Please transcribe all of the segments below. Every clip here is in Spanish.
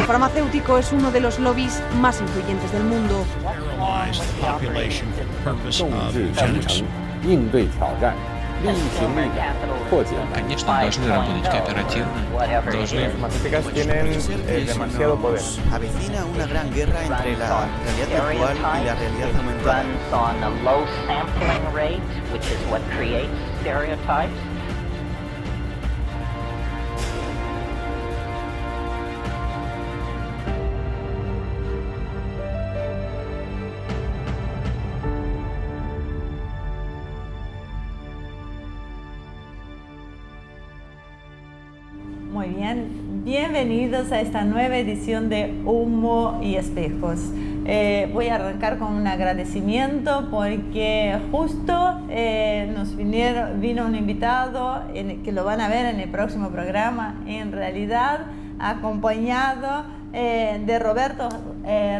El farmacéutico es uno de los lobbies más influyentes del mundo. 应对挑战，力行力改，破解难题。 Конечно, должны работать кооперативно, должны... Las farmacéuticas tienen demasiado poder. Avecina una gran guerra entre la realidad virtual y la realidad aumentada. Muy bien, bienvenidos a esta nueva edición de Humo y Espejos. Voy a arrancar con un agradecimiento porque justo vino un invitado que lo van a ver en el próximo programa, en realidad acompañado de Roberto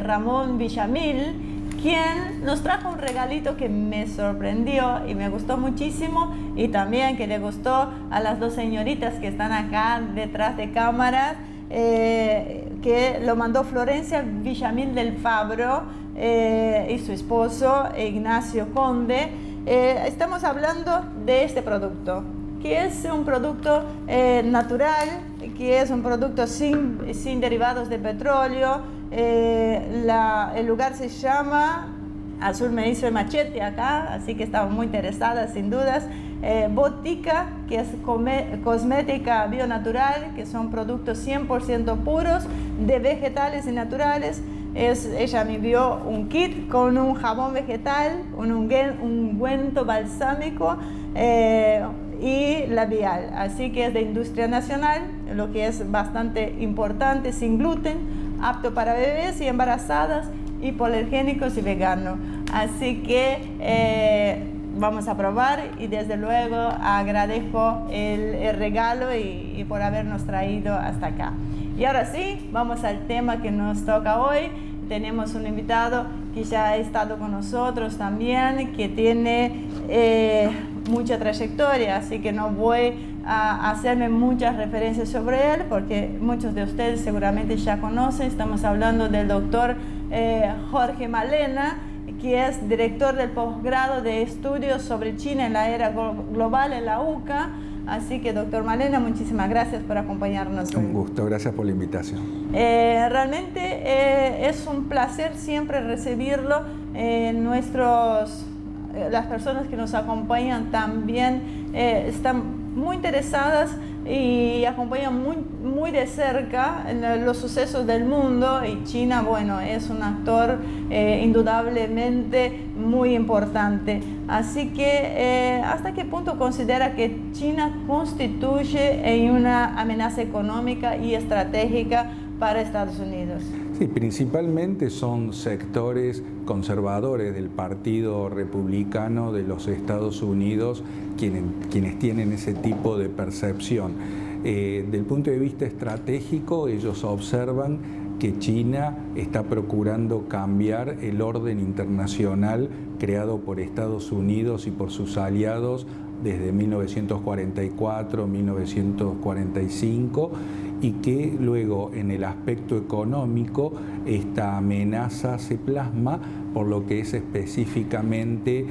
Ramón Villamil, quien nos trajo un regalito que me sorprendió y me gustó muchísimo, y también que le gustó a las dos señoritas que están acá detrás de cámaras, que lo mandó Florencia Villamil del Fabro y su esposo Ignacio Conde. Estamos hablando de este producto, que es un producto natural, que es un producto sin derivados de petróleo. El lugar se llama, Azul me dice Machete acá, así que estaba muy interesada sin dudas. Botica, que es cosmética bionatural, que son productos 100% puros de vegetales y naturales. Ella me envió un kit con un jabón vegetal, un ungüento balsámico y labial, así que es de industria nacional, lo que es bastante importante, sin gluten, apto para bebés y embarazadas, hipoalergénicos y veganos. Así que vamos a probar, y desde luego agradezco el regalo y por habernos traído hasta acá. Y ahora sí, vamos al tema que nos toca hoy. Tenemos un invitado que ya ha estado con nosotros también, que tiene mucha trayectoria, así que no voy a hacerme muchas referencias sobre él, porque muchos de ustedes seguramente ya conocen. Estamos hablando del doctor Jorge Malena, que es director del posgrado de estudios sobre China en la era global en la UCA. Así que, doctor Malena, muchísimas gracias por acompañarnos. Un gusto, gracias por la invitación. Realmente es un placer siempre recibirlo. Las personas que nos acompañan también están muy interesadas y acompañan muy de cerca los sucesos del mundo, y China, bueno, es un actor indudablemente muy importante. Así que, ¿hasta qué punto considera que China constituye una amenaza económica y estratégica para Estados Unidos? Sí, principalmente son sectores conservadores del Partido Republicano de los Estados Unidos quienes tienen ese tipo de percepción. Del punto de vista estratégico, ellos observan que China está procurando cambiar el orden internacional creado por Estados Unidos y por sus aliados desde 1944, 1945, y que luego en el aspecto económico esta amenaza se plasma por lo que es específicamente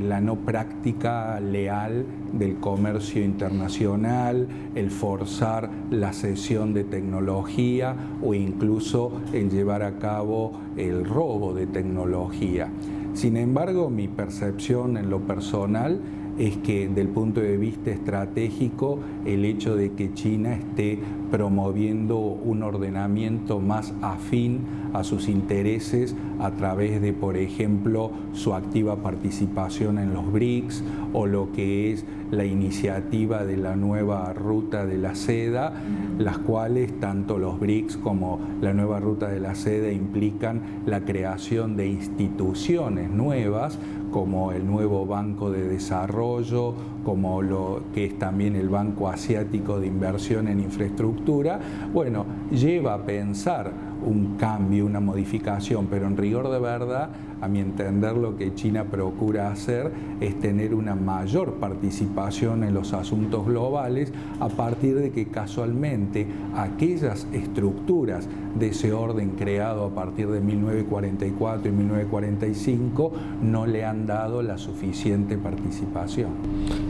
la no práctica leal del comercio internacional, el forzar la cesión de tecnología o incluso el llevar a cabo el robo de tecnología. Sin embargo, mi percepción en lo personal es que del punto de vista estratégico, el hecho de que China esté promoviendo un ordenamiento más afín a sus intereses a través de, por ejemplo, su activa participación en los BRICS o lo que es la iniciativa de la nueva ruta de la seda, las cuales tanto los BRICS como la nueva ruta de la seda implican la creación de instituciones nuevas, como el nuevo Banco de Desarrollo, como lo que es también el Banco Asiático de Inversión en Infraestructura. Bueno, lleva a pensar un cambio, una modificación, pero en rigor de verdad, a mi entender, lo que China procura hacer es tener una mayor participación en los asuntos globales a partir de que casualmente aquellas estructuras de ese orden creado a partir de 1944 y 1945 no le han dado la suficiente participación.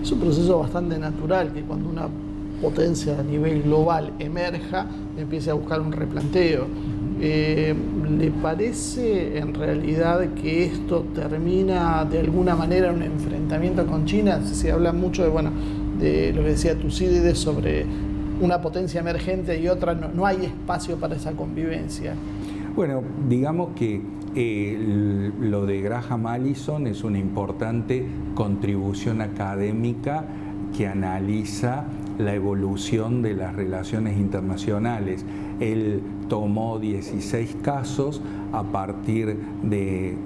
Es un proceso bastante natural que cuando una potencia a nivel global emerja, empiece a buscar un replanteo. ¿Le parece en realidad que esto termina de alguna manera en un enfrentamiento con China? Se habla mucho de lo que decía Tucídides sobre una potencia emergente y otra, no hay espacio para esa convivencia. Bueno, digamos que lo de Graham Allison es una importante contribución académica que analiza la evolución de las relaciones internacionales. Él tomó 16 casos a partir de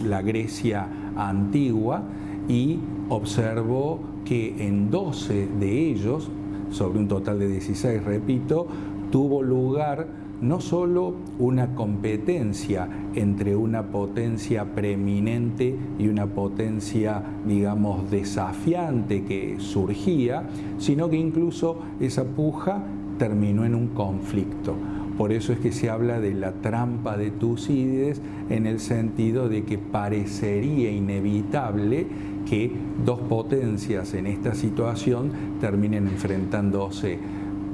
la Grecia antigua y observó que en 12 de ellos, sobre un total de 16, repito, tuvo lugar no solo una competencia entre una potencia preeminente y una potencia, digamos, desafiante que surgía, sino que incluso esa puja terminó en un conflicto. Por eso es que se habla de la trampa de Tucídides, en el sentido de que parecería inevitable que dos potencias en esta situación terminen enfrentándose.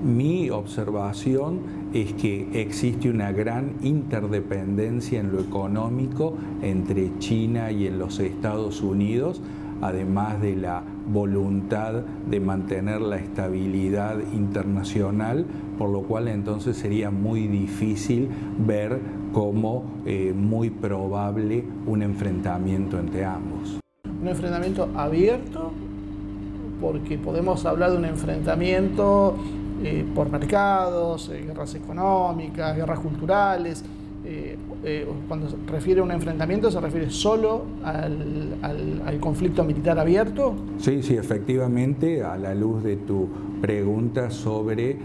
Mi observación es que existe una gran interdependencia en lo económico entre China y en los Estados Unidos, además de la voluntad de mantener la estabilidad internacional, por lo cual entonces sería muy difícil ver como muy probable un enfrentamiento entre ambos. Un enfrentamiento abierto, porque podemos hablar de un enfrentamiento por mercados, guerras económicas, guerras culturales. Cuando se refiere a un enfrentamiento, ¿se refiere solo al conflicto militar abierto? Sí, efectivamente, a la luz de tu pregunta sobre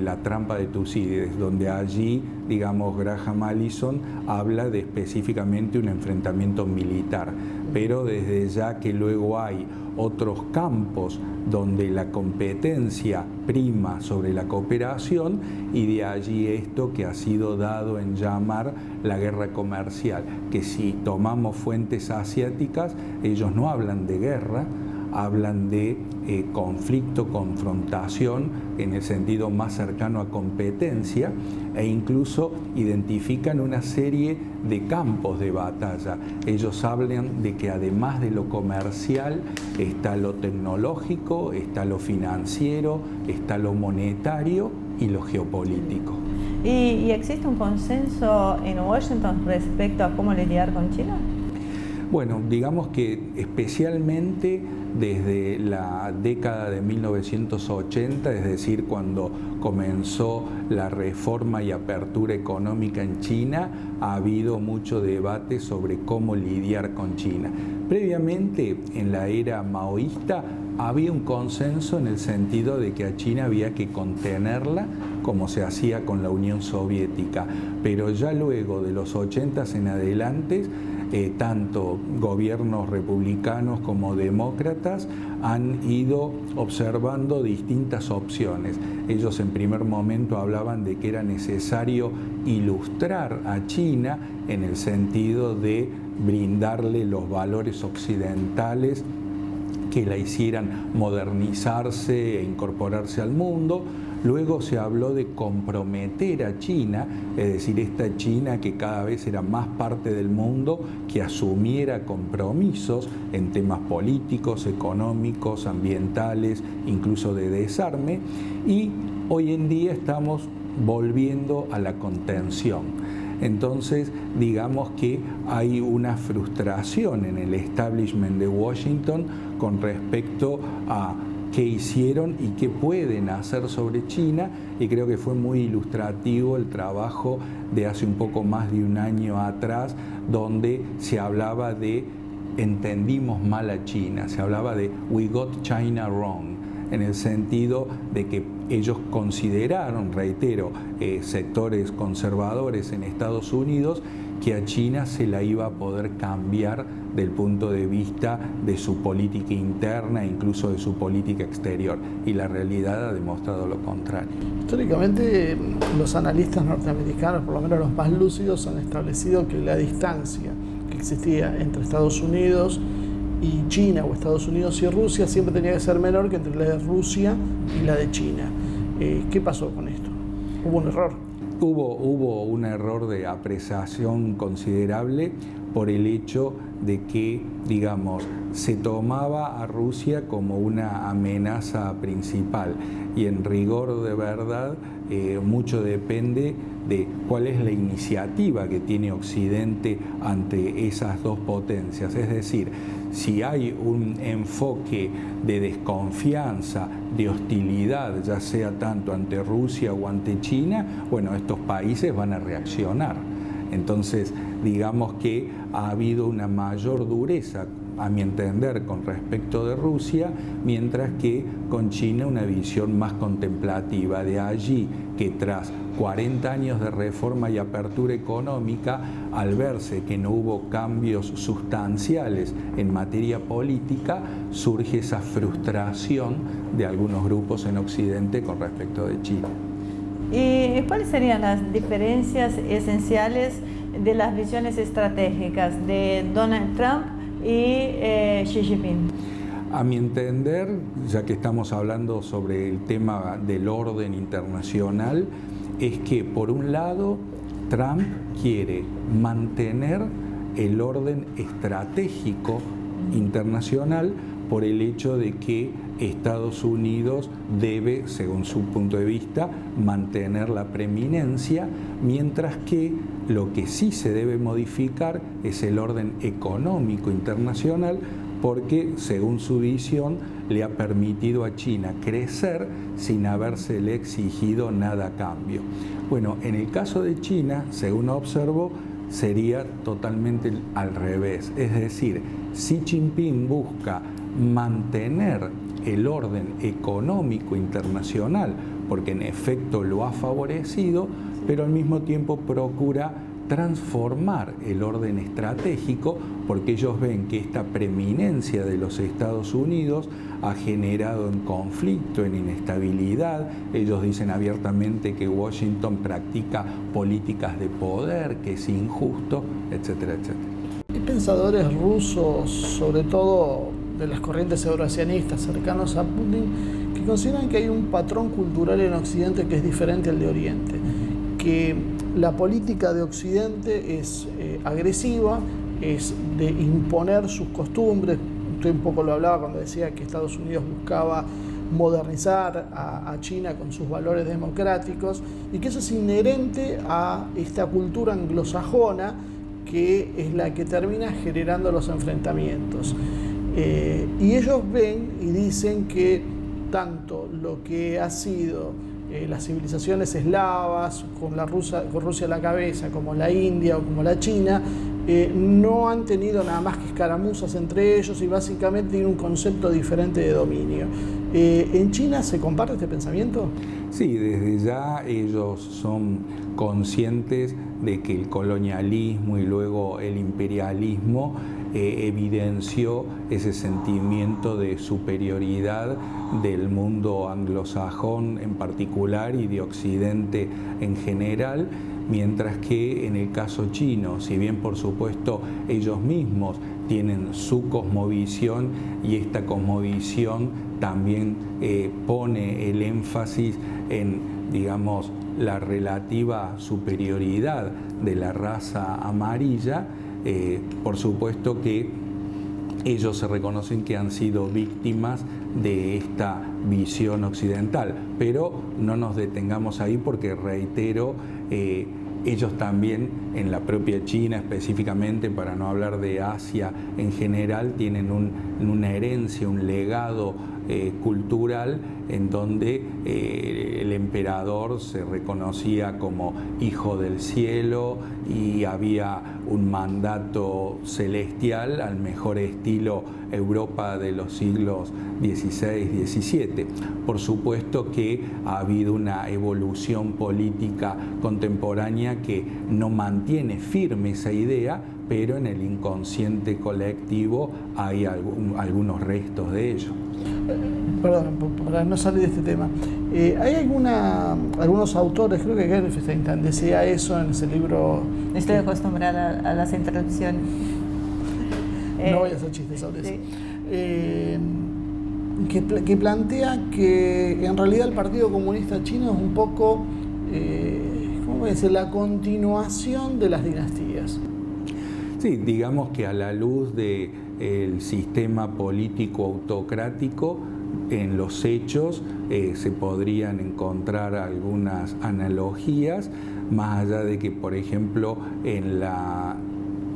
la trampa de Tucídides, donde allí, digamos, Graham Allison habla de específicamente un enfrentamiento militar, pero desde ya que luego hay otros campos donde la competencia prima sobre la cooperación, y de allí esto que ha sido dado en llamar la guerra comercial, que si tomamos fuentes asiáticas, ellos no hablan de guerra, hablan de conflicto, confrontación en el sentido más cercano a competencia, e incluso identifican una serie de campos de batalla. Ellos hablan de que además de lo comercial está lo tecnológico, está lo financiero, está lo monetario y lo geopolítico. ¿Y existe un consenso en Washington respecto a cómo lidiar con China? Bueno, digamos que especialmente desde la década de 1980, es decir, cuando comenzó la reforma y apertura económica en China, ha habido mucho debate sobre cómo lidiar con China. Previamente, en la era maoísta, había un consenso en el sentido de que a China había que contenerla, como se hacía con la Unión Soviética, pero ya luego de los 80s en adelante, tanto gobiernos republicanos como demócratas han ido observando distintas opciones. Ellos en primer momento hablaban de que era necesario ilustrar a China en el sentido de brindarle los valores occidentales que la hicieran modernizarse e incorporarse al mundo. Luego se habló de comprometer a China, es decir, esta China que cada vez era más parte del mundo, que asumiera compromisos en temas políticos, económicos, ambientales, incluso de desarme, y hoy en día estamos volviendo a la contención. Entonces, digamos que hay una frustración en el establishment de Washington con respecto a qué hicieron y qué pueden hacer sobre China, y creo que fue muy ilustrativo el trabajo de hace un poco más de un año atrás, donde se hablaba de entendimos mal a China, se hablaba de we got China wrong. en el sentido de que ellos consideraron, reitero, sectores conservadores en Estados Unidos, que a China se la iba a poder cambiar del punto de vista de su política interna e incluso de su política exterior. Y la realidad ha demostrado lo contrario. Históricamente, los analistas norteamericanos, por lo menos los más lúcidos, han establecido que la distancia que existía entre Estados Unidos y China, o Estados Unidos y Rusia, siempre tenía que ser menor que entre la de Rusia y la de China. ¿Qué pasó con esto? ¿Hubo un error? Hubo un error de apreciación considerable por el hecho de que, digamos, se tomaba a Rusia como una amenaza principal, y en rigor de verdad mucho depende de cuál es la iniciativa que tiene Occidente ante esas dos potencias. Es decir, si hay un enfoque de desconfianza, de hostilidad, ya sea tanto ante Rusia o ante China, bueno, estos países van a reaccionar. Entonces, digamos que ha habido una mayor dureza, a mi entender, con respecto de Rusia, mientras que con China una visión más contemplativa. De allí que tras 40 años de reforma y apertura económica, al verse que no hubo cambios sustanciales en materia política, surge esa frustración de algunos grupos en Occidente con respecto de China. ¿Y cuáles serían las diferencias esenciales de las visiones estratégicas de Donald Trump y Xi Jinping? A mi entender, ya que estamos hablando sobre el tema del orden internacional, es que por un lado Trump quiere mantener el orden estratégico internacional por el hecho de que Estados Unidos debe, según su punto de vista, mantener la preeminencia, mientras que lo que sí se debe modificar es el orden económico internacional, porque, según su visión, le ha permitido a China crecer sin habérsele exigido nada a cambio. Bueno, en el caso de China, según observo, sería totalmente al revés. Es decir, Xi Jinping busca mantener el orden económico internacional, porque en efecto lo ha favorecido, pero al mismo tiempo procura transformar el orden estratégico, porque ellos ven que esta preeminencia de los Estados Unidos ha generado en conflicto, en inestabilidad. Ellos dicen abiertamente que Washington practica políticas de poder, que es injusto, etcétera, etcétera. Hay pensadores rusos, sobre todo de las corrientes euroasianistas cercanos a Putin, que consideran que hay un patrón cultural en Occidente que es diferente al de Oriente, que la política de Occidente es agresiva, es de imponer sus costumbres. Usted un poco lo hablaba cuando decía que Estados Unidos buscaba modernizar a China con sus valores democráticos, y que eso es inherente a esta cultura anglosajona, que es la que termina generando los enfrentamientos. Y ellos ven y dicen que tanto lo que ha sido las civilizaciones eslavas, con Rusia a la cabeza, como la India o como la China, no han tenido nada más que escaramuzas entre ellos, y básicamente tienen un concepto diferente de dominio. ¿En China se comparte este pensamiento? Sí, desde ya ellos son conscientes de que el colonialismo y luego el imperialismo evidenció ese sentimiento de superioridad del mundo anglosajón en particular y de Occidente en general, mientras que en el caso chino, si bien por supuesto ellos mismos tienen su cosmovisión, y esta cosmovisión también pone el énfasis en, digamos, la relativa superioridad de la raza amarilla, por supuesto que ellos se reconocen que han sido víctimas de esta visión occidental, pero no nos detengamos ahí, porque reitero, ellos también en la propia China específicamente, para no hablar de Asia en general, tienen una herencia, un legado cultural en donde el emperador se reconocía como hijo del cielo y había un mandato celestial al mejor estilo Europa de los siglos XVI, XVII. Por supuesto que ha habido una evolución política contemporánea que no mantiene firme esa idea, pero en el inconsciente colectivo hay algunos restos de ello. Perdón, para no salir de este tema, hay algunos autores, creo que Gelfestein decía eso en ese libro. Estoy acostumbrada a las interrupciones. No voy a hacer chistes sobre sí. eso. Que plantea que en realidad el Partido Comunista Chino es un poco, ¿cómo voy a decir?, la continuación de las dinastías. Sí, digamos que a la luz del sistema político autocrático, en los hechos se podrían encontrar algunas analogías, más allá de que, por ejemplo, en la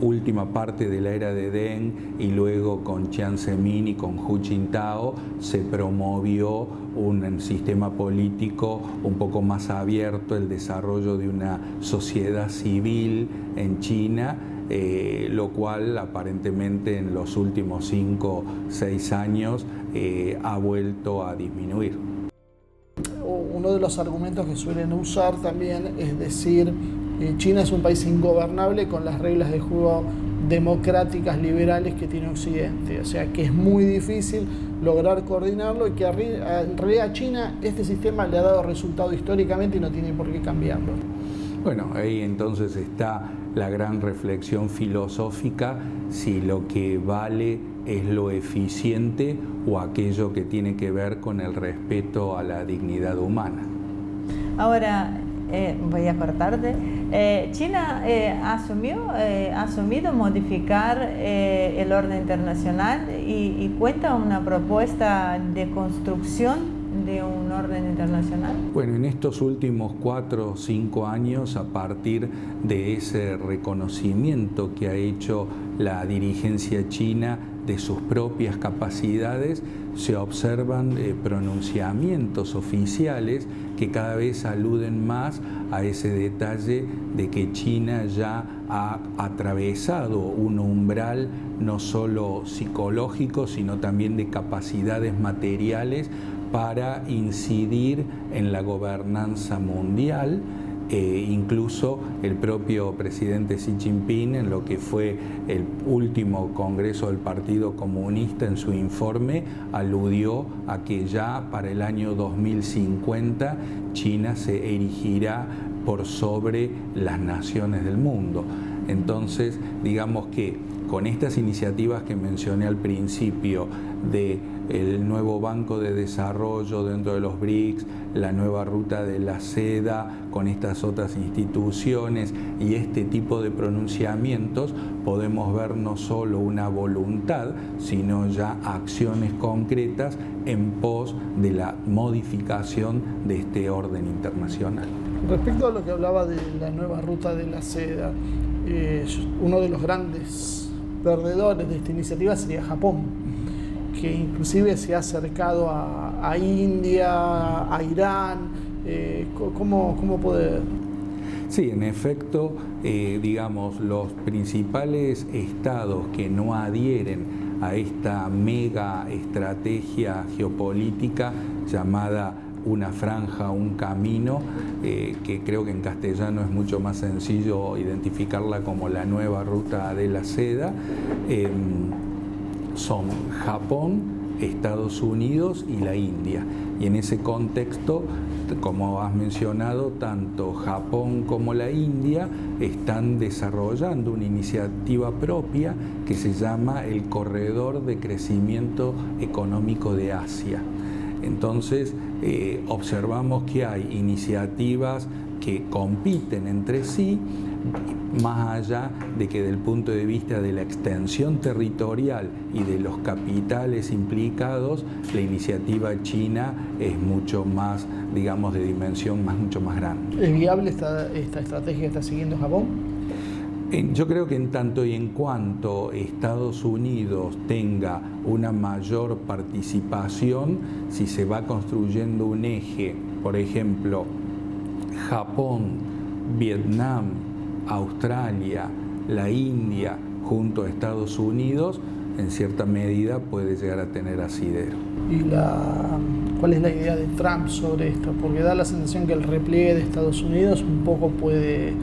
última parte de la era de Deng y luego con Jiang Zemin y con Hu Jintao se promovió un sistema político un poco más abierto, el desarrollo de una sociedad civil en China, lo cual aparentemente en los últimos 5 o 6 años ha vuelto a disminuir. Uno de los argumentos que suelen usar también es decir, China es un país ingobernable con las reglas de juego democráticas, liberales que tiene Occidente. O sea que es muy difícil lograr coordinarlo y que en realidad a China este sistema le ha dado resultado históricamente y no tiene por qué cambiarlo. Bueno, ahí entonces está la gran reflexión filosófica, si lo que vale es lo eficiente o aquello que tiene que ver con el respeto a la dignidad humana. Ahora, voy a cortarte. China ha asumido modificar el orden internacional y cuenta una propuesta de construcción de un orden internacional. Bueno, en estos últimos 4 o 5 años, a partir de ese reconocimiento que ha hecho la dirigencia china de sus propias capacidades, se observan pronunciamientos oficiales que cada vez aluden más a ese detalle de que China ya ha atravesado un umbral no solo psicológico, sino también de capacidades materiales para incidir en la gobernanza mundial. Incluso el propio presidente Xi Jinping, en lo que fue el último congreso del Partido Comunista, en su informe aludió a que ya para el año 2050 China se erigirá por sobre las naciones del mundo. Entonces, digamos que con estas iniciativas que mencioné al principio, del nuevo Banco de Desarrollo dentro de los BRICS, la nueva Ruta de la Seda, con estas otras instituciones y este tipo de pronunciamientos, podemos ver no solo una voluntad, sino ya acciones concretas en pos de la modificación de este orden internacional. Respecto a lo que hablaba de la nueva Ruta de la Seda, uno de los grandes perdedores de esta iniciativa sería Japón, que inclusive se ha acercado a India, a Irán. ¿Cómo puede...? Sí, en efecto, digamos, los principales estados que no adhieren a esta mega estrategia geopolítica llamada una franja, un camino, que creo que en castellano es mucho más sencillo identificarla como la nueva Ruta de la Seda, son Japón, Estados Unidos y la India. Y en ese contexto, como has mencionado, tanto Japón como la India están desarrollando una iniciativa propia que se llama el Corredor de Crecimiento Económico de Asia. Entonces, observamos que hay iniciativas que compiten entre sí, más allá de que desde el punto de vista de la extensión territorial y de los capitales implicados, la iniciativa china es mucho más, digamos, de dimensión mucho más grande. ¿Es viable esta estrategia que está siguiendo Japón? Yo creo que en tanto y en cuanto Estados Unidos tenga una mayor participación, si se va construyendo un eje, por ejemplo, Japón, Vietnam, Australia, la India, junto a Estados Unidos, en cierta medida puede llegar a tener asidero. ¿Y cuál es la idea de Trump sobre esto? Porque da la sensación que el repliegue de Estados Unidos un poco puede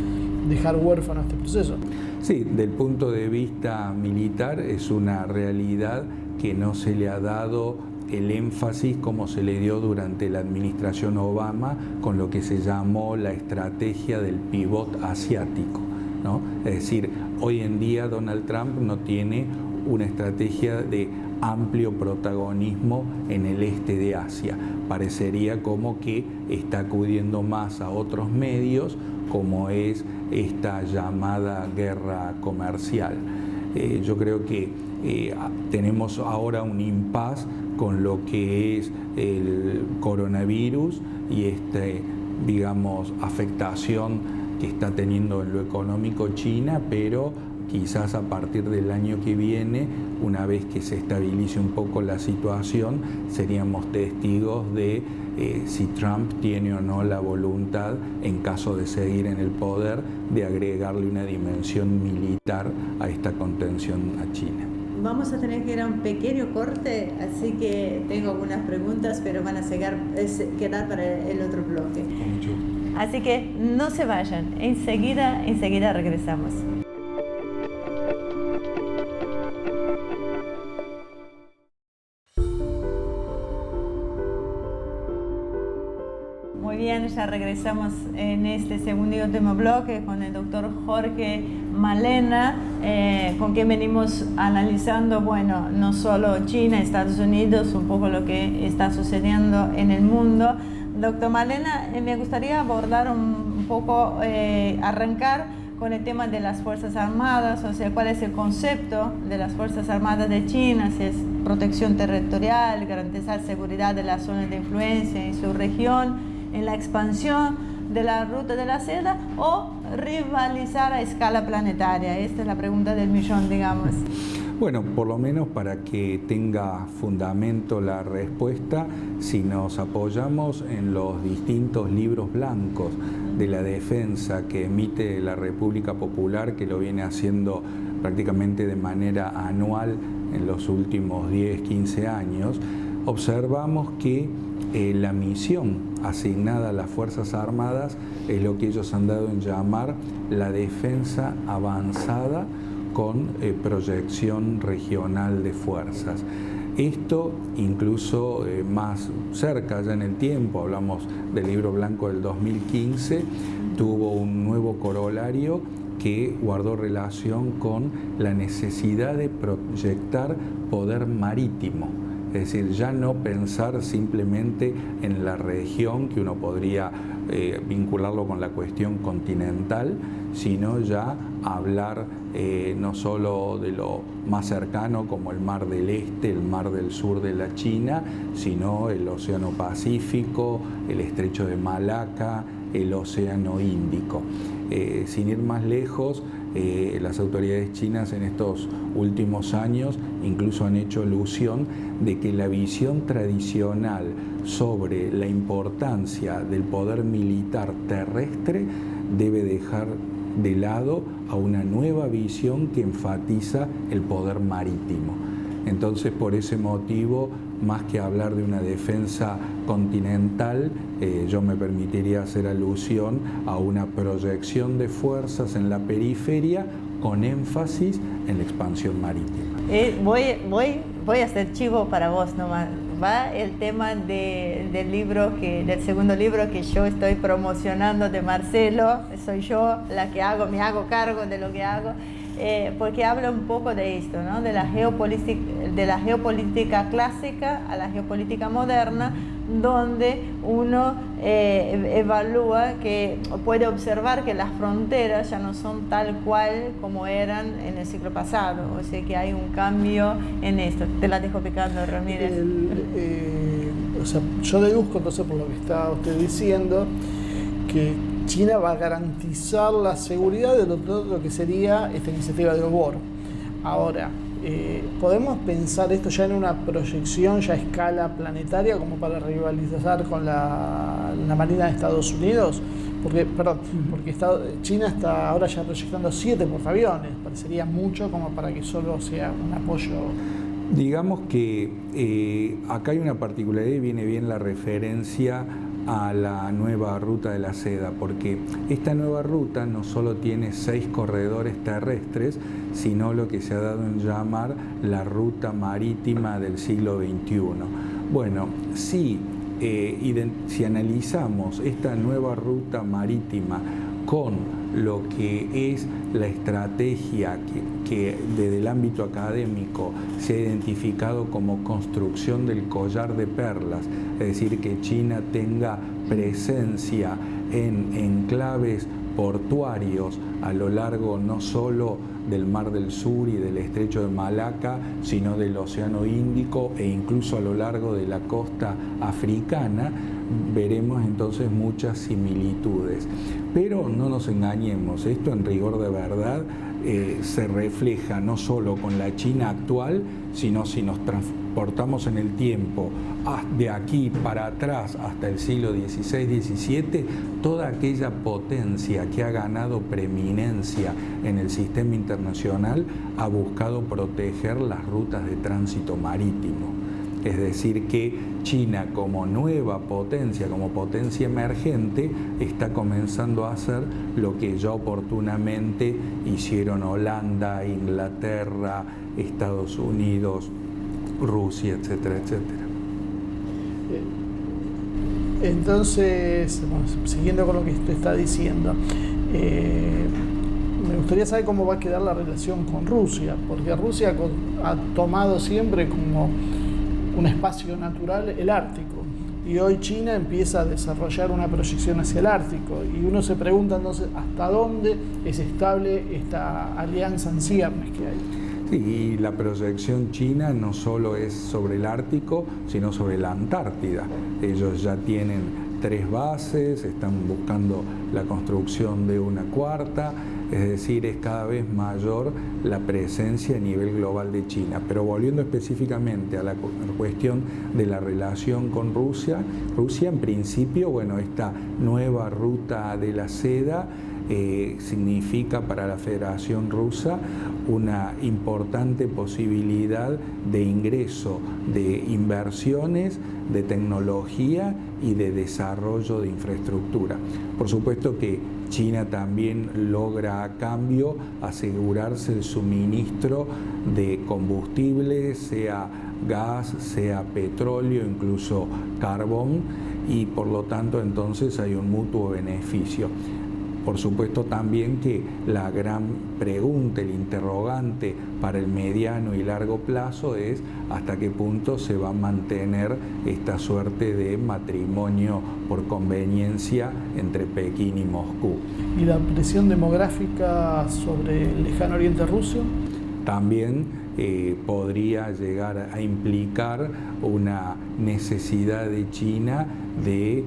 dejar huérfano este proceso. Sí, del punto de vista militar es una realidad que no se le ha dado el énfasis como se le dio durante la administración Obama con lo que se llamó la estrategia del pivot asiático, ¿no? Es decir, hoy en día Donald Trump no tiene una estrategia de amplio protagonismo en el este de Asia. Parecería como que está acudiendo más a otros medios, como es esta llamada guerra comercial. Yo creo que tenemos ahora un impasse con lo que es el coronavirus y digamos, afectación que está teniendo en lo económico China, pero quizás a partir del año que viene, una vez que se estabilice un poco la situación, seríamos testigos de si Trump tiene o no la voluntad, en caso de seguir en el poder, de agregarle una dimensión militar a esta contención a China. Vamos a tener que ir a un pequeño corte, así que tengo algunas preguntas, pero van a quedar para el otro bloque. Con mucho gusto. Así que no se vayan, enseguida regresamos. Muy bien, ya regresamos en este segundo y último bloque con el doctor Jorge Malena, con quien venimos analizando, bueno, no solo China, Estados Unidos, un poco lo que está sucediendo en el mundo. Doctor Malena, me gustaría abordar un poco, arrancar con el tema de las Fuerzas Armadas, o sea, cuál es el concepto de las Fuerzas Armadas de China, si es protección territorial, garantizar seguridad de las zonas de influencia en su región, en la expansión de la ruta de la seda o rivalizar a escala planetaria. Esta es la pregunta del millón, digamos. Bueno, por lo menos para que tenga fundamento la respuesta, si nos apoyamos en los distintos libros blancos de la defensa que emite la República Popular, que lo viene haciendo prácticamente de manera anual en los últimos 10, 15 años, observamos que la misión asignada a las Fuerzas Armadas es lo que ellos han dado en llamar la defensa avanzada con proyección regional de fuerzas. Esto incluso más cerca ya en el tiempo, hablamos del libro blanco del 2015, tuvo un nuevo corolario que guardó relación con la necesidad de proyectar poder marítimo. Es decir, ya no pensar simplemente en la región, que uno podría vincularlo con la cuestión continental, sino ya hablar no solo de lo más cercano como el Mar del Este, el Mar del Sur de la China, sino el Océano Pacífico, el Estrecho de Malaca, el Océano Índico. Sin ir más lejos, las autoridades chinas en estos últimos años incluso han hecho alusión de que la visión tradicional sobre la importancia del poder militar terrestre debe dejar de lado a una nueva visión que enfatiza el poder marítimo. Entonces, por ese motivo, más que hablar de una defensa continental, yo me permitiría hacer alusión a una proyección de fuerzas en la periferia con énfasis en la expansión marítima. Voy a hacer chivo para vos nomás. Va el tema del segundo libro que yo estoy promocionando de Marcelo. Soy yo la que me hago cargo de lo que hago. Porque habla un poco de esto, ¿no? de la geopolítica clásica a la geopolítica moderna, donde uno evalúa que puede observar que las fronteras ya no son tal cual como eran en el siglo pasado, o sea que hay un cambio en esto. Te la dejo picando, Ramírez. O sea, yo deduzco entonces por lo que está usted diciendo que China va a garantizar la seguridad de lo que sería esta iniciativa de Obor. Ahora, ¿podemos pensar esto ya en una proyección ya a escala planetaria como para rivalizar con la Marina de Estados Unidos? Porque China está ahora ya proyectando 7 portaaviones, parecería mucho como para que solo sea un apoyo. Digamos que acá hay una particularidad y viene bien la referencia a la nueva ruta de la seda, porque esta nueva ruta no solo tiene 6 corredores terrestres, sino lo que se ha dado en llamar la ruta marítima del siglo XXI. Bueno, si analizamos esta nueva ruta marítima con lo que es la estrategia que desde el ámbito académico se ha identificado como construcción del collar de perlas, es decir, que China tenga presencia en enclaves portuarios a lo largo no solo del Mar del Sur y del Estrecho de Malaca, sino del Océano Índico e incluso a lo largo de la costa africana, veremos entonces muchas similitudes. Pero no nos engañemos, esto en rigor de verdad se refleja no solo con la China actual, sino si nos transportamos en el tiempo de aquí para atrás hasta el siglo XVI-XVII, toda aquella potencia que ha ganado preeminencia en el sistema internacional ha buscado proteger las rutas de tránsito marítimo. Es decir, que China como nueva potencia, como potencia emergente, está comenzando a hacer lo que ya oportunamente hicieron Holanda, Inglaterra, Estados Unidos, Rusia, etcétera, etcétera. Entonces, bueno, siguiendo con lo que usted está diciendo, me gustaría saber cómo va a quedar la relación con Rusia, porque Rusia ha tomado siempre como un espacio natural el Ártico, y hoy China empieza a desarrollar una proyección hacia el Ártico, y uno se pregunta entonces hasta dónde es estable esta alianza en ciernes que hay. Sí, y la proyección china no solo es sobre el Ártico, sino sobre la Antártida. Ellos ya tienen 3 bases, están buscando la construcción de una 4ª, es decir, es cada vez mayor la presencia a nivel global de China. Pero volviendo específicamente a la cuestión de la relación con Rusia, en principio, bueno, esta nueva ruta de la seda significa para la Federación Rusa una importante posibilidad de ingreso de inversiones, de tecnología y de desarrollo de infraestructura. Por supuesto que China también logra a cambio asegurarse el suministro de combustibles, sea gas, sea petróleo, incluso carbón, y por lo tanto entonces hay un mutuo beneficio. Por supuesto también que la gran pregunta, el interrogante para el mediano y largo plazo es hasta qué punto se va a mantener esta suerte de matrimonio por conveniencia entre Pekín y Moscú. ¿Y la presión demográfica sobre el lejano oriente ruso? También podría llegar a implicar una necesidad de China de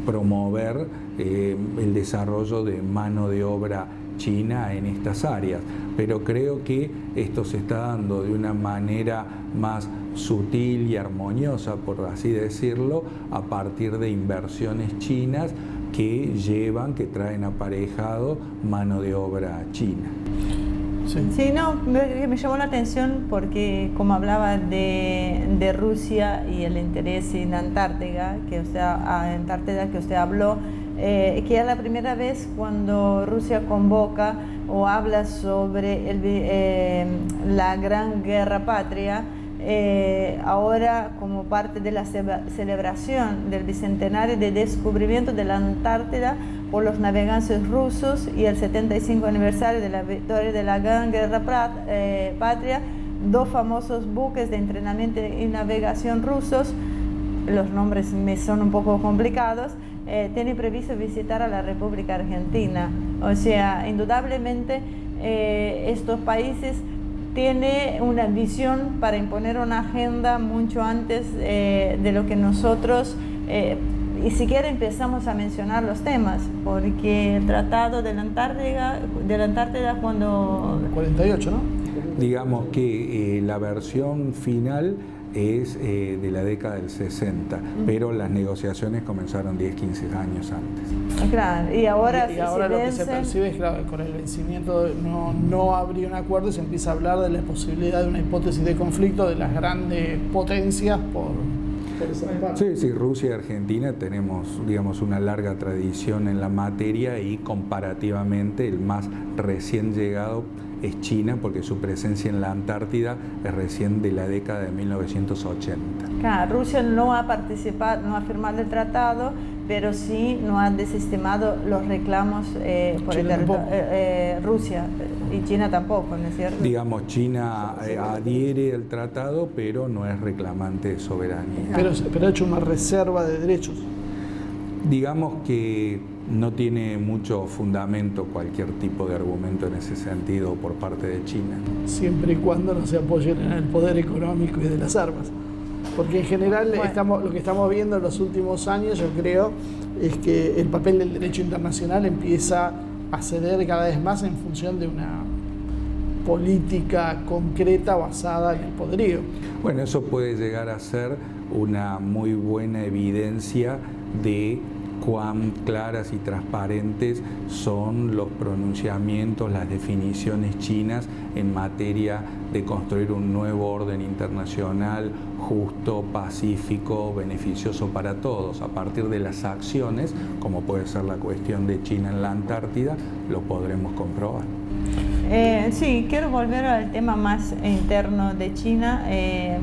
promover el desarrollo de mano de obra china en estas áreas, pero creo que esto se está dando de una manera más sutil y armoniosa, por así decirlo, a partir de inversiones chinas que traen aparejado mano de obra china. Sí, no, me llamó la atención porque como hablaba de Rusia y el interés en Antártida que usted habló, que es la primera vez cuando Rusia convoca o habla sobre la Gran Guerra Patria, ahora como parte de la celebración del bicentenario de descubrimiento de la Antártida por los navegantes rusos y el 75 aniversario de la victoria de la Gran Guerra Patria, 2 famosos buques de entrenamiento y navegación rusos, los nombres me son un poco complicados, tienen previsto visitar a la República Argentina. O sea, indudablemente estos países tienen una visión para imponer una agenda mucho antes de lo que nosotros Y si quiere empezamos a mencionar los temas, porque el Tratado de la Antártida cuando... 48, ¿no? Digamos que la versión final es de la década del 60, pero las negociaciones comenzaron 10, 15 años antes. Claro, y ahora, y ahora lo que se percibe es que con el vencimiento no habría un acuerdo y se empieza a hablar de la posibilidad de una hipótesis de conflicto de las grandes potencias por esa parte. Sí, Rusia y Argentina tenemos, digamos, una larga tradición en la materia y comparativamente el más recién llegado es China, porque su presencia en la Antártida es recién de la década de 1980. Claro, Rusia no ha participado, no ha firmado el tratado, pero sí no ha desestimado los reclamos por el territorio. Rusia y China tampoco, ¿no es cierto? Digamos, China adhiere al tratado, pero no es reclamante de soberanía. Pero ha hecho una reserva de derechos. Digamos que no tiene mucho fundamento cualquier tipo de argumento en ese sentido por parte de China. Siempre y cuando no se apoyen en el poder económico y de las armas. Porque en general lo que estamos viendo en los últimos años, yo creo, es que el papel del derecho internacional empieza a ceder cada vez más en función de una política concreta basada en el poderío. Bueno, eso puede llegar a ser una muy buena evidencia de cuán claras y transparentes son los pronunciamientos, las definiciones chinas en materia de construir un nuevo orden internacional justo, pacífico, beneficioso para todos. A partir de las acciones, como puede ser la cuestión de China en la Antártida, lo podremos comprobar. Sí, quiero volver al tema más interno de China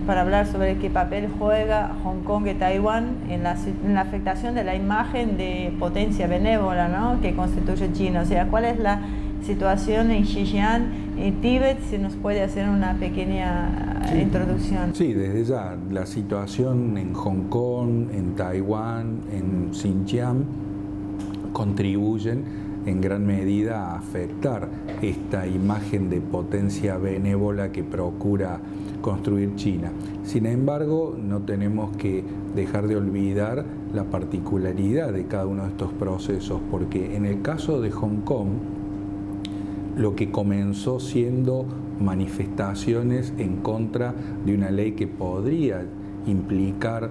para hablar sobre qué papel juega Hong Kong y Taiwán en la afectación de la imagen de potencia benévola, ¿no?, que constituye China. O sea, ¿cuál es la situación en Xinjiang, en Tíbet? Si nos puede hacer una pequeña introducción. Sí, desde ya, la situación en Hong Kong, en Taiwán, en Xinjiang contribuyen en gran medida a afectar esta imagen de potencia benévola que procura construir China. Sin embargo, no tenemos que dejar de olvidar la particularidad de cada uno de estos procesos, porque en el caso de Hong Kong, lo que comenzó siendo manifestaciones en contra de una ley que podría implicar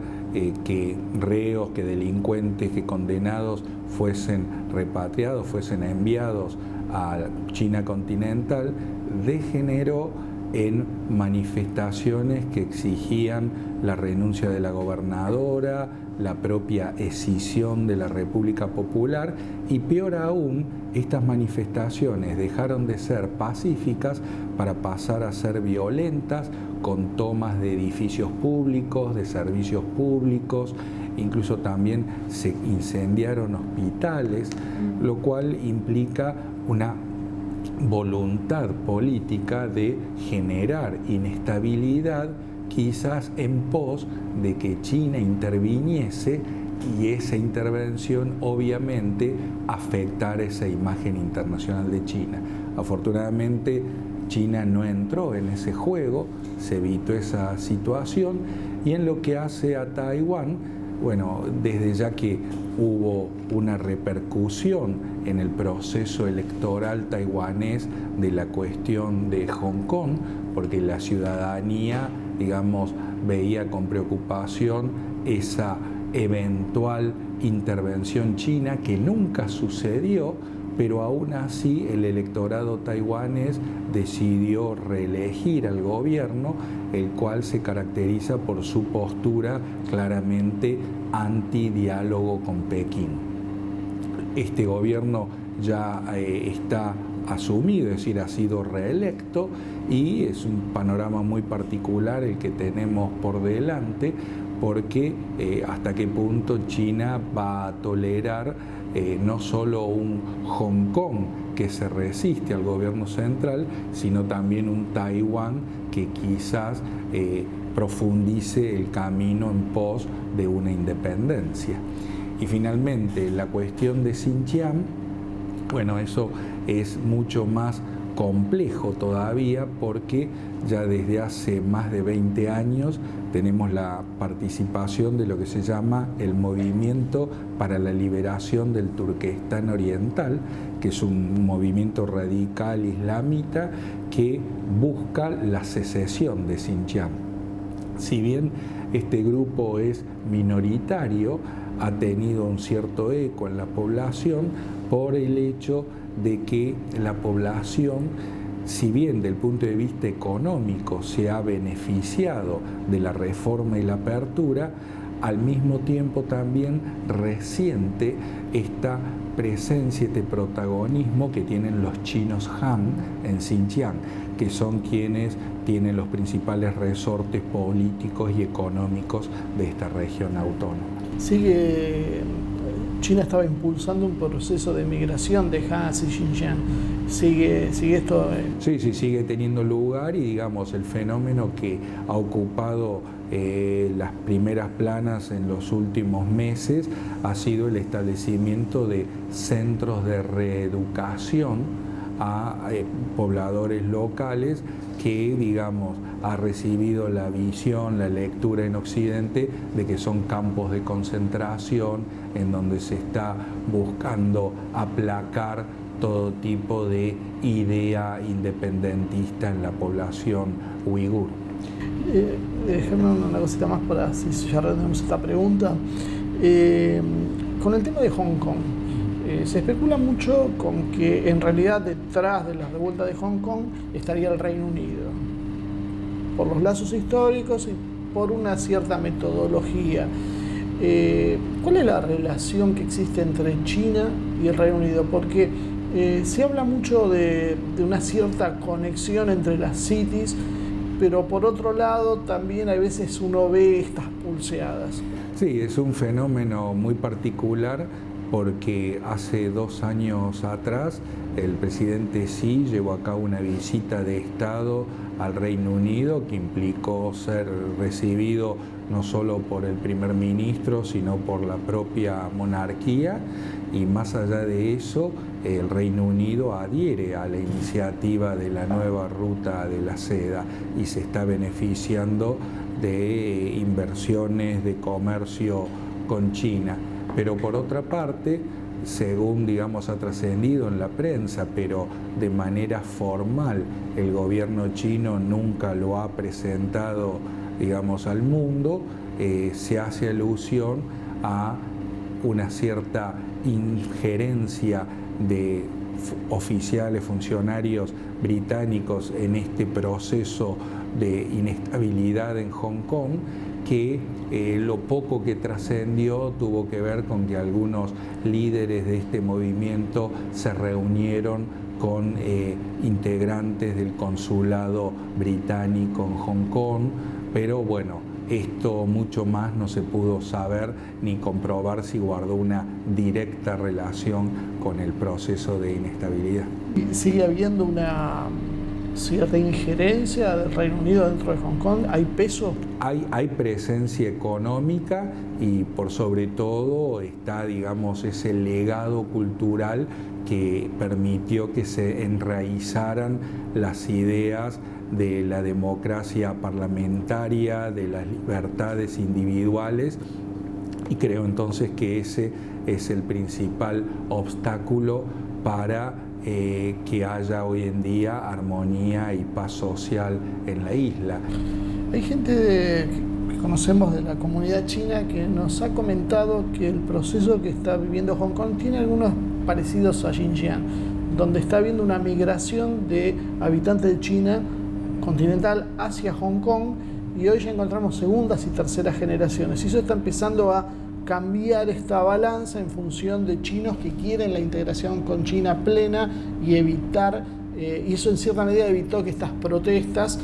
que reos, que delincuentes, que condenados fuesen repatriados, fuesen enviados a China continental, degeneró en manifestaciones que exigían la renuncia de la gobernadora, la propia escisión de la República Popular y, peor aún, estas manifestaciones dejaron de ser pacíficas para pasar a ser violentas, con tomas de edificios públicos, de servicios públicos, incluso también se incendiaron hospitales, lo cual implica una voluntad política de generar inestabilidad, quizás en pos de que China interviniese y esa intervención obviamente afectara esa imagen internacional de China. Afortunadamente China no entró en ese juego, se evitó esa situación, y en lo que hace a Taiwán, bueno, desde ya que hubo una repercusión en el proceso electoral taiwanés de la cuestión de Hong Kong, porque la ciudadanía, digamos, veía con preocupación esa eventual intervención china que nunca sucedió, pero aún así el electorado taiwanés decidió reelegir al gobierno, el cual se caracteriza por su postura claramente antidiálogo con Pekín. Este gobierno ya está asumido, es decir, ha sido reelecto, y es un panorama muy particular el que tenemos por delante, porque hasta qué punto China va a tolerar no solo un Hong Kong que se resiste al gobierno central, sino también un Taiwán que quizás profundice el camino en pos de una independencia. Y finalmente, la cuestión de Xinjiang, bueno, eso es mucho más complejo todavía, porque ya desde hace más de 20 años tenemos la participación de lo que se llama el Movimiento para la Liberación del Turquestán Oriental, que es un movimiento radical islamita que busca la secesión de Xinjiang. Si bien este grupo es minoritario, ha tenido un cierto eco en la población por el hecho de que la población, si bien del punto de vista económico se ha beneficiado de la reforma y la apertura, al mismo tiempo también resiente esta presencia, este protagonismo que tienen los chinos Han en Xinjiang, que son quienes tienen los principales resortes políticos y económicos de esta región autónoma. China estaba impulsando un proceso de migración de Han hacia Xinjiang. ¿Sigue esto? Sí, sigue teniendo lugar, y digamos el fenómeno que ha ocupado las primeras planas en los últimos meses ha sido el establecimiento de centros de reeducación a pobladores locales que, digamos, ha recibido la visión, la lectura en Occidente de que son campos de concentración en donde se está buscando aplacar todo tipo de idea independentista en la población uigur. Déjame una cosita más para si ya tenemos esta pregunta. Con el tema de Hong Kong, se especula mucho con que en realidad detrás de la revuelta de Hong Kong estaría el Reino Unido, por los lazos históricos y por una cierta metodología. ¿Cuál es la relación que existe entre China y el Reino Unido? Porque se habla mucho de una cierta conexión entre las cities, pero por otro lado también a veces uno ve estas pulseadas. Sí, es un fenómeno muy particular porque hace 2 años atrás el presidente Xi llevó a cabo una visita de Estado al Reino Unido que implicó ser recibido no solo por el primer ministro, sino por la propia monarquía, y más allá de eso, el Reino Unido adhiere a la iniciativa de la nueva ruta de la seda y se está beneficiando de inversiones de comercio con China. Pero por otra parte, según digamos ha trascendido en la prensa, pero de manera formal el gobierno chino nunca lo ha presentado, digamos, al mundo, se hace alusión a una cierta injerencia de oficiales, funcionarios británicos en este proceso de inestabilidad en Hong Kong, que lo poco que trascendió tuvo que ver con que algunos líderes de este movimiento se reunieron con integrantes del consulado británico en Hong Kong, pero bueno, esto mucho más no se pudo saber ni comprobar si guardó una directa relación con el proceso de inestabilidad. ¿Sigue habiendo una cierta injerencia del Reino Unido dentro de Hong Kong? ¿Hay peso? Hay presencia económica y por sobre todo está, digamos, ese legado cultural que permitió que se enraizaran las ideas de la democracia parlamentaria, de las libertades individuales, y creo entonces que ese es el principal obstáculo para que haya hoy en día armonía y paz social en la isla. Hay gente que conocemos de la comunidad china que nos ha comentado que el proceso que está viviendo Hong Kong tiene algunos parecidos a Xinjiang, donde está habiendo una migración de habitantes de China continental hacia Hong Kong, y hoy ya encontramos segundas y terceras generaciones, y eso está empezando a cambiar esta balanza en función de chinos que quieren la integración con China plena y evitar, y eso en cierta medida evitó que estas protestas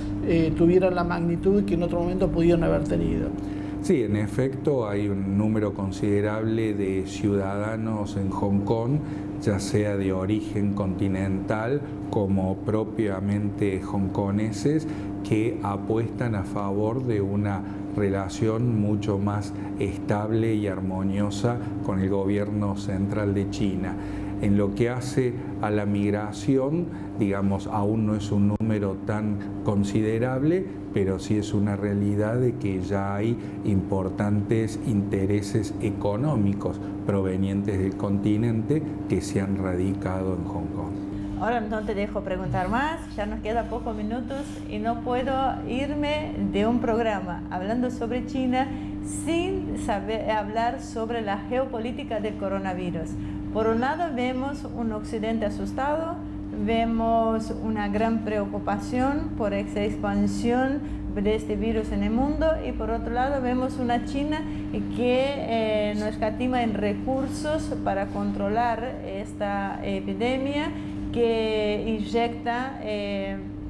tuvieran la magnitud que en otro momento pudieron haber tenido. Sí, en efecto hay un número considerable de ciudadanos en Hong Kong, ya sea de origen continental como propiamente hongkoneses, que apuestan a favor de una relación mucho más estable y armoniosa con el gobierno central de China. En lo que hace a la migración, digamos, aún no es un número tan considerable, pero sí es una realidad de que ya hay importantes intereses económicos provenientes del continente que se han radicado en Hong Kong. Ahora no te dejo preguntar más, ya nos quedan pocos minutos y no puedo irme de un programa hablando sobre China sin hablar sobre la geopolítica del coronavirus. Por un lado vemos un occidente asustado, vemos una gran preocupación por esa expansión de este virus en el mundo y por otro lado vemos una China que no escatima en recursos para controlar esta epidemia, que inyecta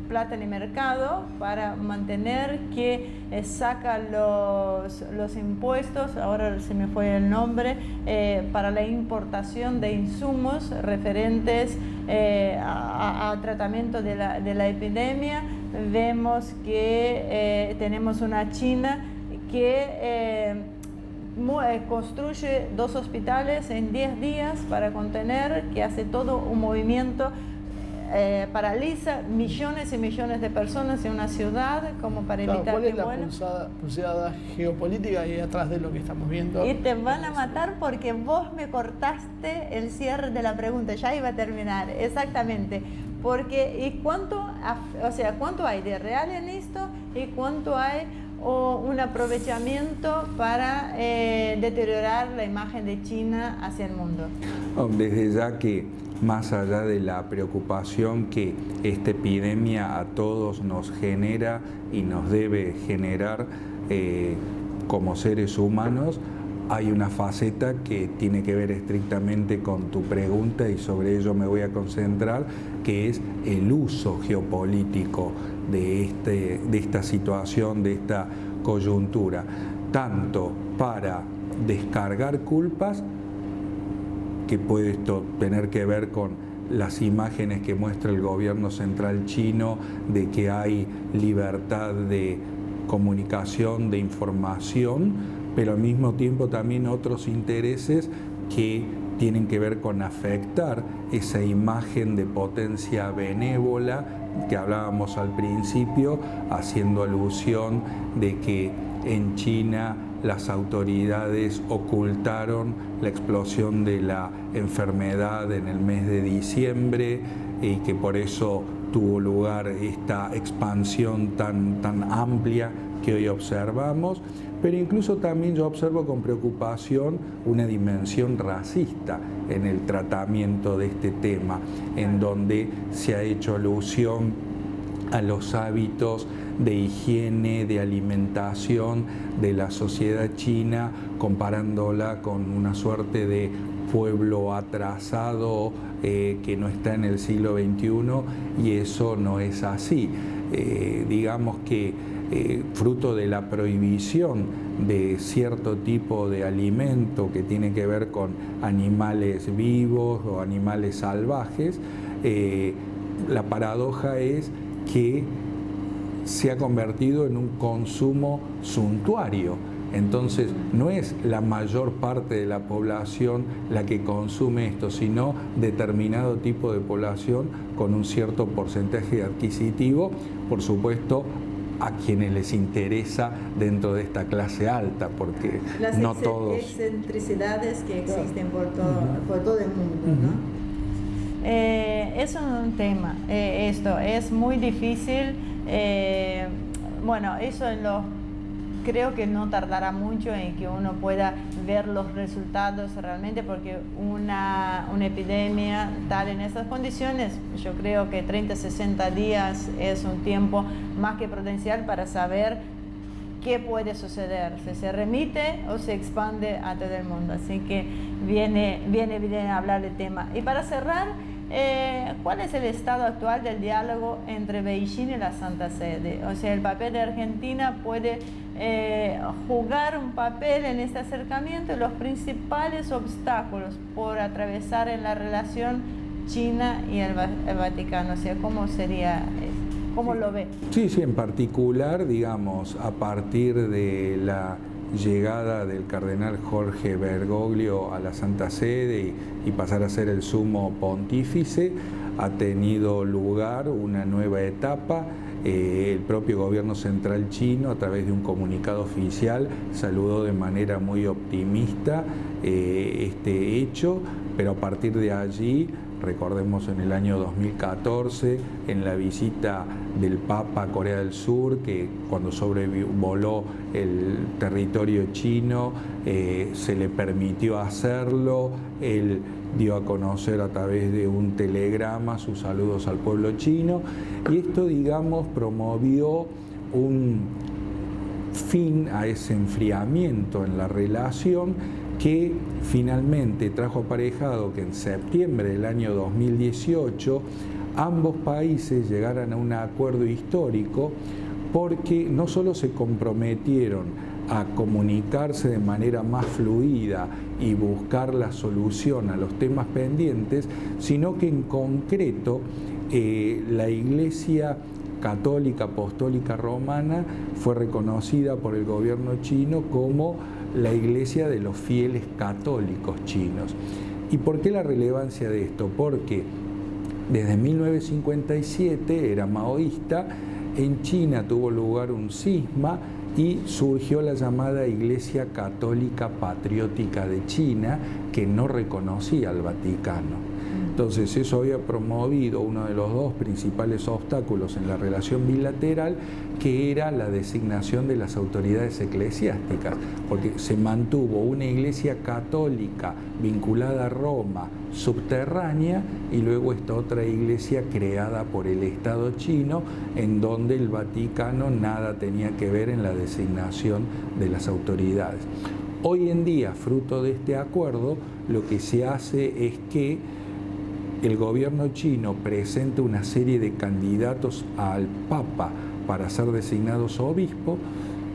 plata en el mercado para mantener, que saca los impuestos, ahora se me fue el nombre, para la importación de insumos referentes a tratamiento de la epidemia. Vemos que tenemos una China que construye 2 hospitales en 10 días para contener, que hace todo un movimiento, paraliza millones y millones de personas en una ciudad como para evitar ¿cuál es que la vuelan? pulsada geopolítica y atrás de lo que estamos viendo? Y te van a matar porque vos me cortaste el cierre de la pregunta, ya iba a terminar, exactamente. Porque, ¿y cuánto hay de real en esto y cuánto hay un aprovechamiento para deteriorar la imagen de China hacia el mundo? Desde ya que más allá de la preocupación que esta epidemia a todos nos genera y nos debe generar como seres humanos, hay una faceta que tiene que ver estrictamente con tu pregunta y sobre ello me voy a concentrar, que es el uso geopolítico de esta situación, de esta coyuntura, tanto para descargar culpas, que puede esto tener que ver con las imágenes que muestra el gobierno central chino de que hay libertad de comunicación, de información, pero al mismo tiempo también otros intereses que tienen que ver con afectar esa imagen de potencia benévola que hablábamos al principio, haciendo alusión de que en China las autoridades ocultaron la explosión de la enfermedad en el mes de diciembre y que por eso tuvo lugar esta expansión tan amplia que hoy observamos, pero incluso también yo observo con preocupación una dimensión racista en el tratamiento de este tema, en donde se ha hecho alusión a los hábitos de higiene, de alimentación de la sociedad china, comparándola con una suerte de pueblo atrasado que no está en el siglo XXI, y eso no es así. Digamos que fruto de la prohibición de cierto tipo de alimento que tiene que ver con animales vivos o animales salvajes, la paradoja es que se ha convertido en un consumo suntuario. Entonces, no es la mayor parte de la población la que consume esto, sino determinado tipo de población con un cierto porcentaje adquisitivo, por supuesto, a quienes les interesa dentro de esta clase alta, porque las no todos... excentricidades que existen por todo el mundo, ¿no? Es un tema, esto es muy difícil. Bueno, eso creo que no tardará mucho en que uno pueda ver los resultados realmente, porque una epidemia tal en esas condiciones, yo creo que 30-60 días es un tiempo más que prudencial para saber qué puede suceder, si se remite o se expande a todo el mundo. Así que viene bien hablar del tema. Y para cerrar, ¿cuál es el estado actual del diálogo entre Beijing y la Santa Sede? O sea, el papel de Argentina puede jugar un papel en este acercamiento, los principales obstáculos por atravesar en la relación China y el Vaticano. O sea, ¿cómo sería? ¿Cómo lo ve? Sí, en particular, digamos, a partir de la llegada del cardenal Jorge Bergoglio a la Santa Sede y pasar a ser el sumo pontífice, ha tenido lugar una nueva etapa El propio gobierno central chino, a través de un comunicado oficial, saludó de manera muy optimista este hecho, pero a partir de allí, recordemos en el año 2014, en la visita del Papa a Corea del Sur, que cuando sobrevoló el territorio chino se le permitió hacerlo, él dio a conocer a través de un telegrama sus saludos al pueblo chino, y esto, digamos, promovió un fin a ese enfriamiento en la relación, que finalmente trajo aparejado que en septiembre del año 2018 ambos países llegaran a un acuerdo histórico, porque no solo se comprometieron a comunicarse de manera más fluida y buscar la solución a los temas pendientes, sino que en concreto la Iglesia Católica Apostólica Romana fue reconocida por el gobierno chino como la iglesia de los fieles católicos chinos. ¿Y por qué la relevancia de esto? Porque desde 1957, era maoísta, en China tuvo lugar un cisma y surgió la llamada Iglesia Católica Patriótica de China, que no reconocía al Vaticano. Entonces eso había promovido uno de los dos principales obstáculos en la relación bilateral, que era la designación de las autoridades eclesiásticas, porque se mantuvo una iglesia católica vinculada a Roma, subterránea, y luego esta otra iglesia creada por el Estado chino, en donde el Vaticano nada tenía que ver en la designación de las autoridades. Hoy en día, fruto de este acuerdo, lo que se hace es que el gobierno chino presenta una serie de candidatos al Papa para ser designados obispo,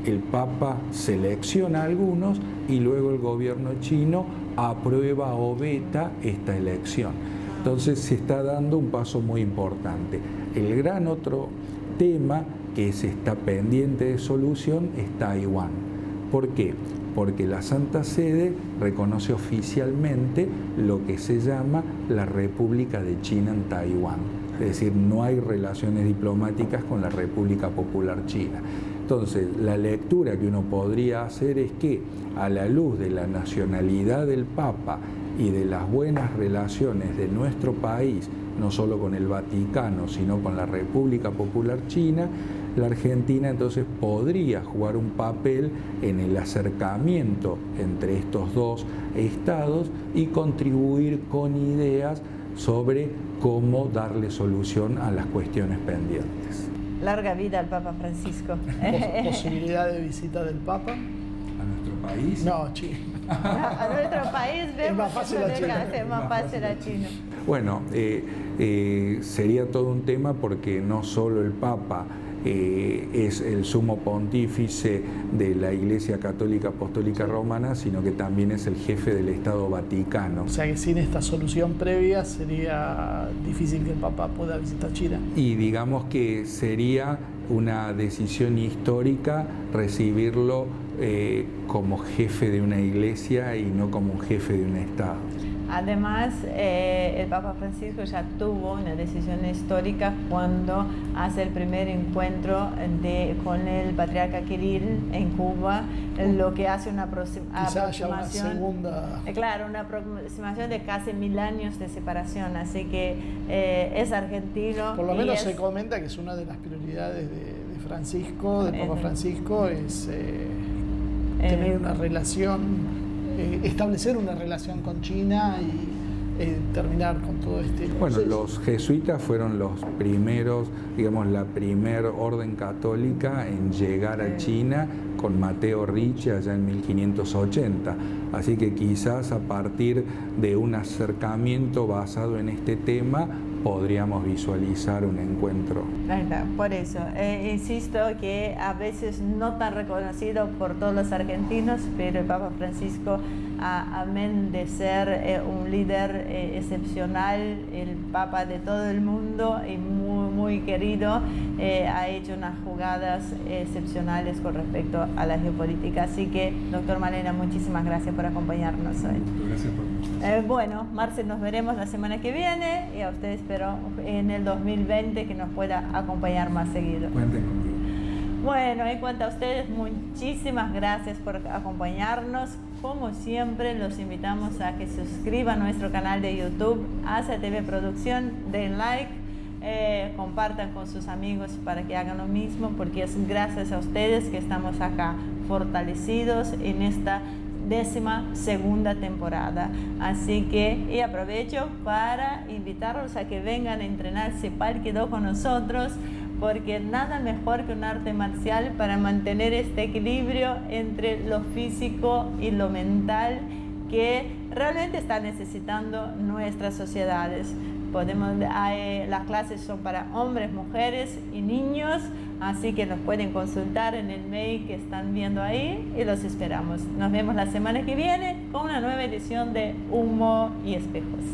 el Papa selecciona a algunos y luego el gobierno chino aprueba o veta esta elección. Entonces se está dando un paso muy importante. El gran otro tema que se está pendiente de solución es Taiwán. ¿Por qué? Porque la Santa Sede reconoce oficialmente lo que se llama la República de China en Taiwán. Es decir, no hay relaciones diplomáticas con la República Popular China. Entonces, la lectura que uno podría hacer es que, a la luz de la nacionalidad del Papa y de las buenas relaciones de nuestro país, no solo con el Vaticano, sino con la República Popular China, la Argentina entonces podría jugar un papel en el acercamiento entre estos dos estados y contribuir con ideas sobre cómo darle solución a las cuestiones pendientes. Larga vida al Papa Francisco. ¿Posibilidad de visita del Papa? ¿A nuestro país? No, China. A nuestro país vemos más fácil a China. es más fácil a China. Bueno, sería todo un tema, porque no solo el Papa es el sumo pontífice de la Iglesia Católica Apostólica Romana, sino que también es el jefe del Estado Vaticano. O sea que sin esta solución previa sería difícil que el Papa pueda visitar China. Y digamos que sería una decisión histórica recibirlo como jefe de una iglesia y no como un jefe de un Estado. Además, el Papa Francisco ya tuvo una decisión histórica cuando hace el primer encuentro con el patriarca Kirill en Cuba, lo que hace una aproximación, una segunda... Claro, una aproximación de casi 1000 años de separación, así que es argentino. Por lo menos se comenta que es una de las prioridades de Francisco, del Papa Francisco, es tener una relación, establecer una relación con China y terminar con todo este proceso. Bueno, los jesuitas fueron los primeros, digamos, la primer orden católica en llegar a China con Mateo Ricci allá en 1580. Así que quizás a partir de un acercamiento basado en este tema podríamos visualizar un encuentro. Por eso, insisto que a veces no tan reconocido por todos los argentinos, pero el Papa Francisco, amén de ser un líder excepcional, el Papa de todo el mundo y muy, muy querido, ha hecho unas jugadas excepcionales con respecto a la geopolítica. Así que, doctor Malena, muchísimas gracias por acompañarnos hoy. Gracias por bueno, Marcel, nos veremos la semana que viene y a usted espero en el 2020 que nos pueda acompañar más seguido. Cuenten conmigo. Bueno, en cuanto a ustedes, muchísimas gracias por acompañarnos. Como siempre, los invitamos a que suscriban a nuestro canal de YouTube, ACTV Producción, den like, compartan con sus amigos para que hagan lo mismo, porque es gracias a ustedes que estamos acá fortalecidos en esta 12ª temporada. Así que, y aprovecho para invitarlos a que vengan a entrenar CEPAL Quedó con nosotros, porque nada mejor que un arte marcial para mantener este equilibrio entre lo físico y lo mental que realmente está necesitando nuestras sociedades. Las clases son para hombres, mujeres y niños, así que nos pueden consultar en el mail que están viendo ahí y los esperamos. Nos vemos la semana que viene con una nueva edición de Humo y Espejos.